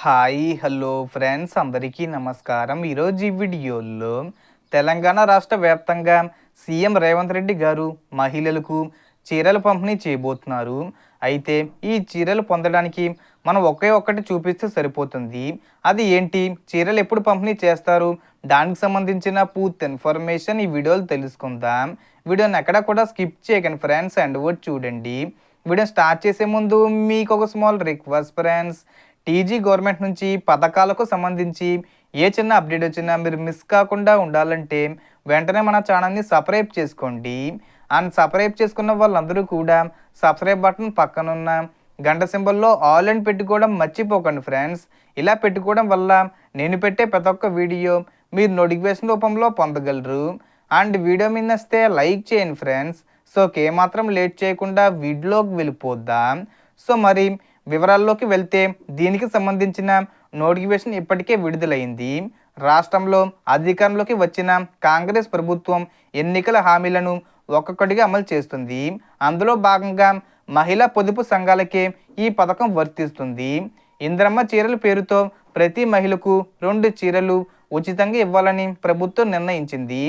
Hi hello friends అందరికీ నమస్కారం. ఈరోజు ఈ వీడియోలో తెలంగాణ రాష్ట్ర వ్యాప్తంగా సీఎం రేవంత్ రెడ్డి గారు మహిళలకు చీరలు పంపిణీ చేయబోతున్నారు. అయితే ఈ చీరలు పొందడానికి మనం ఒకే ఒక్కటి చూపిస్తే సరిపోతుంది. అది ఏంటి, చీరలు ఎప్పుడు పంపిణీ చేస్తారు, దానికి సంబంధించిన పూర్తి ఇన్ఫర్మేషన్ ఈ వీడియోలో తెలుసుకుందాం. వీడియోని ఎక్కడ కూడా స్కిప్ చేయకండి ఫ్రెండ్స్, అండ్ వర్డ్ చూడండి. వీడియో స్టార్ట్ చేసే ముందు మీకు ఒక small request friends, TG government నుంచి పథకాలకు సంబంధించి ఏ చిన్న అప్డేట్ వచ్చినా మీరు మిస్ కాకుండా ఉండాలంటే వెంటనే మన ఛానల్ని సబ్స్క్రైబ్ చేసుకోండి. అండ్ సబ్స్క్రైబ్ చేసుకున్న వాళ్ళందరూ కూడా సబ్స్క్రైబ్ బటన్ పక్కనున్న గంట సింబల్లో ఆల్ అని పెట్టుకోవడం మర్చిపోకండి ఫ్రెండ్స్. ఇలా పెట్టుకోవడం వల్ల నేను పెట్టే ప్రతి ఒక్క వీడియో మీరు నోటిఫికేషన్ రూపంలో పొందగలరు. అండ్ వీడియో మీద నచ్చితే లైక్ చేయండి ఫ్రెండ్స్. సో ఏమాత్రం లేట్ చేయకుండా వీడియోలోకి వెళ్ళిపోద్దాం. సో మరి వివరాల్లోకి వెళ్తే దీనికి సంబంధించిన నోటిఫికేషన్ ఇప్పటికే విడుదలైంది. రాష్ట్రంలో అధికారంలోకి వచ్చిన కాంగ్రెస్ ప్రభుత్వం ఎన్నికల హామీలను ఒక్కొక్కటిగా అమలు చేస్తుంది. అందులో భాగంగా మహిళా పొదుపు సంఘాలకే ఈ పథకం వర్తిస్తుంది. ఇందిరమ్మ చీరల పేరుతో ప్రతి మహిళకు 2 చీరలు ఉచితంగా ఇవ్వాలని ప్రభుత్వం నిర్ణయించింది.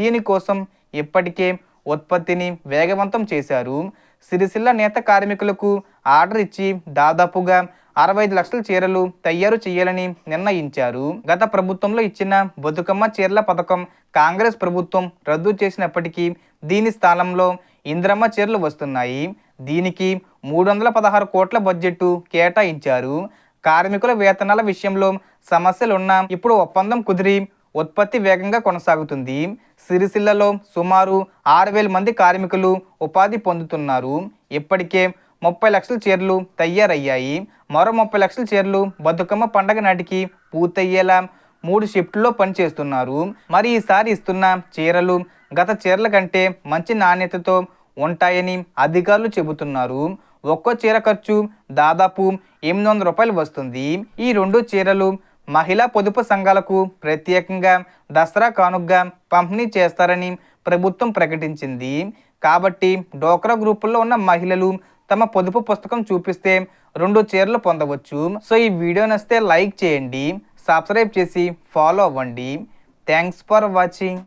దీనికోసం ఇప్పటికే ఉత్పత్తిని వేగవంతం చేశారు. సిరిసిల్ల నేత కార్మికులకు ఆర్డర్ ఇచ్చి దాదాపుగా 65 లక్షల చీరలు తయారు చేయాలని నిర్ణయించారు. గత ప్రభుత్వంలో ఇచ్చిన బతుకమ్మ చీరల పథకం కాంగ్రెస్ ప్రభుత్వం రద్దు చేసినప్పటికీ దీని స్థానంలో ఇందిరమ్మ చీరలు వస్తున్నాయి. దీనికి 316 కోట్ల బడ్జెట్ కేటాయించారు. కార్మికుల వేతనాల విషయంలో సమస్యలున్నా ఇప్పుడు ఒప్పందం కుదిరి ఉత్పత్తి వేగంగా కొనసాగుతుంది. సిరిసిల్లలో సుమారు 6,000 మంది కార్మికులు ఉపాధి పొందుతున్నారు. ఇప్పటికే 30 లక్షల చీరలు తయారయ్యాయి. మరో 30 లక్షల చీరలు బతుకమ్మ పండగ నాటికి పూర్తయ్యేలా 3 షిఫ్ట్లో పనిచేస్తున్నారు. మరి ఈసారి ఇస్తున్న చీరలు గత చీరల కంటే మంచి నాణ్యతతో ఉంటాయని అధికారులు చెబుతున్నారు. ఒక్కో చీర ఖర్చు దాదాపు 800 రూపాయలు వస్తుంది. ఈ 2 చీరలు మహిళా పొదుపు సంఘాలకు ప్రత్యేకంగా దసరా కానుకగా పంపిణీ చేస్తారని ప్రభుత్వం ప్రకటించింది. కాబట్టి డోక్రా గ్రూపుల్లో ఉన్న మహిళలు తమ పొదుపు పుస్తకం చూపిస్తే 2 చీరలు పొందవచ్చు. సో ఈ వీడియో నచ్చితే లైక్ చేయండి, సబ్స్క్రైబ్ చేసి ఫాలో అవ్వండి. Thanks for watching.